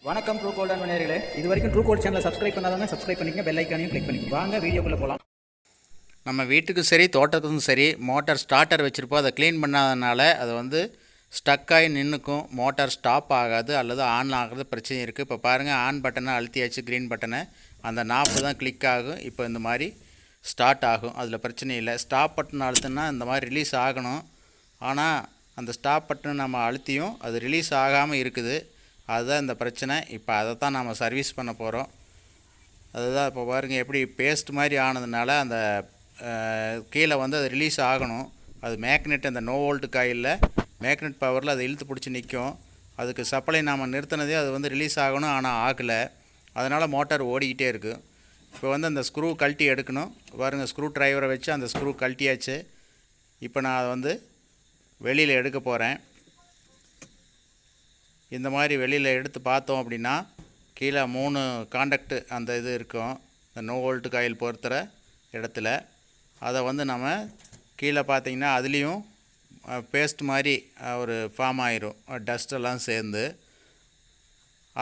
வணக்கம் true gold நேயர்களே, இது வரைக்கும் ட்ரூ கோல்ட் சேனலை சப்ஸ்கிரைப் பண்ணாதவங்க சப்ஸ்கிரைப் பண்ணிக்கங்க, பெல் ஐக்கானையும் கிளிக் பண்ணிக்கங்க. வாங்க வீடியோக்குள்ளே போகலாம். நம்ம வீட்டுக்கும் சரி தோட்டத்துக்கும் சரி மோட்டார் ஸ்டார்டர் வச்சுருப்போம். அதை க்ளீன் பண்ணாதனால அது ஸ்டக் ஆகி நின்றுக்கும், மோட்டார் ஸ்டாப் ஆகாது அல்லது ஆன் ஆகிறது பிரச்சனை இருக்குது. இப்போ பாருங்கள், ஆன் பட்டனை அழுத்தியாச்சு, க்ரீன் பட்டனை, அந்த நாப்பு தான் கிளிக் ஆகும். இப்போ இந்த மாதிரி ஸ்டார்ட் ஆகும், அதில் பிரச்சனை இல்லை. ஸ்டாப் பட்டன் அழுத்தினா இந்த மாதிரி ரிலீஸ் ஆகணும். ஆனால் அந்த ஸ்டாப் பட்டன் நம்ம அழுத்தியும் அது ரிலீஸ் ஆகாமல் இருக்குது. அதுதான் இந்த பிரச்சனை. இப்போ அதை தான் நம்ம சர்வீஸ் பண்ண போகிறோம். அதுதான் இப்போ பாருங்கள், எப்படி பேஸ்ட் மாதிரி ஆனதுனால அந்த கீழே அது ரிலீஸ் ஆகணும். அது மேக்னெட், அந்த நோ வோல்ட் காயிலில் மேக்னெட் பவரில் அதை இழுத்து பிடிச்சி நிற்கும். அதுக்கு சப்ளை நாம் நிறுத்தினதே அது ரிலீஸ் ஆகணும், ஆனால் ஆகலை. அதனால் மோட்டார் ஓடிக்கிட்டே இருக்குது. இப்போ அந்த ஸ்க்ரூ கழட்டி எடுக்கணும். பாருங்கள், ஸ்க்ரூ ட்ரைவரை வச்சு அந்த ஸ்க்ரூ கழட்டியாச்சு. இப்போ நான் அதை வெளியில் எடுக்க போகிறேன். இந்த மாதிரி வெளியில் எடுத்து பார்த்தோம் அப்படின்னா கீழே 3 காண்டக்ட்டு அந்த இது இருக்கும், இந்த நோ வோல்ட் காயில் பொறுத்துற இடத்துல. அதை நம்ம கீழே பார்த்திங்கன்னா அதுலேயும் பேஸ்ட் மாதிரி ஒரு ஃபார்ம் ஆயிரும், டஸ்ட்டெல்லாம் சேர்ந்து.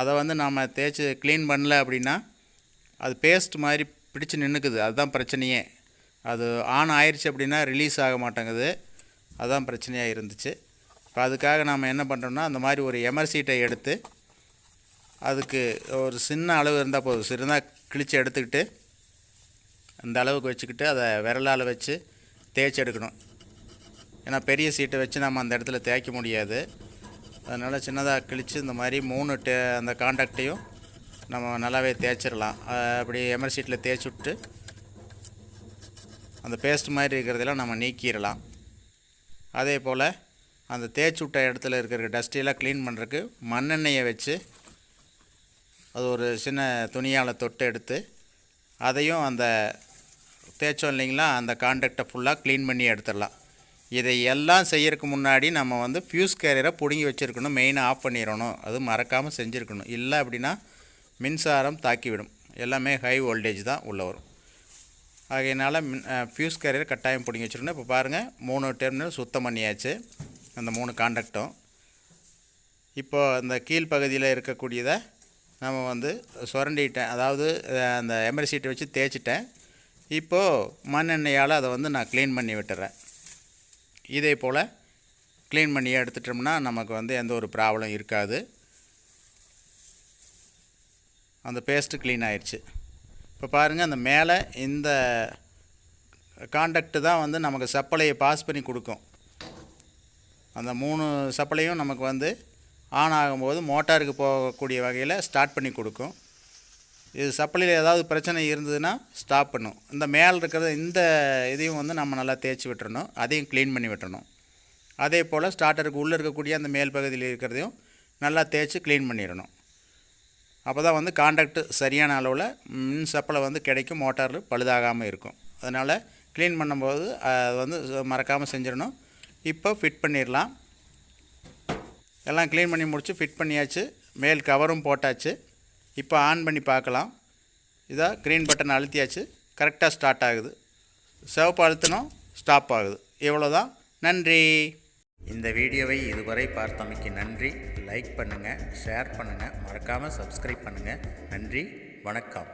அதை நம்ம தேய்ச்சி க்ளீன் பண்ணல அப்படின்னா அது பேஸ்ட் மாதிரி பிடிச்சி நின்றுக்குது. அதுதான் பிரச்சனையே. அது ஆன் ஆயிடுச்சு அப்படின்னா ரிலீஸ் ஆக மாட்டேங்குது. அதுதான் பிரச்சனையாக இருந்துச்சு. இப்போ அதுக்காக நாம் என்ன பண்ணுறோம்னா, அந்த மாதிரி ஒரு எமர் சீட்டை எடுத்து அதுக்கு ஒரு சின்ன அளவு இருந்தால் போதும், சிறுதாக கிழித்து எடுத்துக்கிட்டு அந்த அளவுக்கு வச்சுக்கிட்டு அதை விரலால் வச்சு தேய்ச்சி எடுக்கணும். ஏன்னா பெரிய சீட்டை வச்சு நம்ம அந்த இடத்துல தேய்க்க முடியாது. அதனால் சின்னதாக கிழித்து இந்த மாதிரி 3 அந்த காண்டாக்டையும் நம்ம நல்லாவே தேய்ச்சிடலாம். அப்படி எமர் சீட்டில் தேய்ச்சி விட்டு அந்த பேஸ்ட் மாதிரி இருக்கிறதெல்லாம் நம்ம நீக்கிடலாம். அதே போல் அந்த தேய்ச்சி விட்ட இடத்துல இருக்கிற டஸ்ட்டையெல்லாம் க்ளீன் பண்ணுறதுக்கு மண்ணெண்ணெயை வச்சு அது ஒரு சின்ன துணியால் தொட்டு எடுத்து அதையும் அந்த தேய்ச்சோம் இல்லைங்களா, அந்த காண்டாக்டை ஃபுல்லாக க்ளீன் பண்ணி எடுத்துடலாம். இதை எல்லாம் செய்யறதுக்கு முன்னாடி நம்ம ஃப்யூஸ் கேரியரை பிடுங்கி வச்சுருக்கணும். மெயினாக ஆஃப் பண்ணிடணும். அது மறக்காமல் செஞ்சுருக்கணும். இல்லை அப்படின்னா மின்சாரம் தாக்கிவிடும். எல்லாமே ஹை வோல்டேஜ் தான் உள்ளே வரும். ஆகையினால் ஃப்யூஸ் கேரியரை கட்டாயம் பிடுங்கி வச்சுருக்கணும். இப்போ பாருங்கள், 3 டெர்மினல் சுத்தம் பண்ணியாச்சு, அந்த 3 காண்டாக்டும். இப்போது அந்த கீழ்ப்பகுதியில் இருக்கக்கூடியதை நம்ம சுரண்டிட்டேன், அதாவது அந்த எமரி சீட்டை வச்சு தேய்ச்சிட்டேன். இப்போது மண்ணெண்ணெயால் அதை நான் க்ளீன் பண்ணி விட்டுறேன். இதே போல் க்ளீன் பண்ணி எடுத்துட்டோம்னா நமக்கு எந்த ஒரு ப்ராப்ளம் இருக்காது. அந்த பேஸ்ட்டு க்ளீன் ஆயிடுச்சு. இப்போ பாருங்கள், அந்த மேலே இந்த காண்டாக்டு தான் நமக்கு சப்ளையை பாஸ் பண்ணி கொடுக்கும். அந்த 3 சப்ளையும் நமக்கு ஆன் ஆகும்போது மோட்டாருக்கு போகக்கூடிய வகையில் ஸ்டார்ட் பண்ணி கொடுக்கும். இது சப்ளையில் ஏதாவது பிரச்சனை இருந்ததுன்னா ஸ்டாப் பண்ணும். இந்த மேலே இருக்கிறத இந்த இதையும் நம்ம நல்லா தேய்ச்சி விட்டுறணும், அதையும் க்ளீன் பண்ணி விட்டுறணும். அதே போல் ஸ்டார்டருக்கு உள்ளே இருக்கக்கூடிய அந்த மேல் பகுதியில் இருக்கிறதையும் நல்லா தேய்ச்சி க்ளீன் பண்ணிடணும். அப்போ தான் காண்டாக்டு சரியான அளவில் மின் சப்ளை கிடைக்கும், மோட்டாரில் பழுதாகாமல் இருக்கும். அதனால் க்ளீன் பண்ணும்போது அது மறக்காமல் செஞ்சிடணும். இப்போ ஃபிட் பண்ணிடலாம். எல்லாம் க்ளீன் பண்ணி முடித்து ஃபிட் பண்ணியாச்சு. மேல் கவரும் போட்டாச்சு. இப்போ ஆன் பண்ணி பார்க்கலாம். இதாக க்ரீன் பட்டன் அழுத்தியாச்சு, கரெக்டாக ஸ்டார்ட் ஆகுது. சிவப்பு அழுத்தினோம், ஸ்டாப் ஆகுது. இவ்வளோ தான். நன்றி. இந்த வீடியோவை இதுவரை பார்த்தமைக்கு நன்றி. லைக் பண்ணுங்கள், ஷேர் பண்ணுங்கள், மறக்காமல் சப்ஸ்கிரைப் பண்ணுங்கள். நன்றி, வணக்கம்.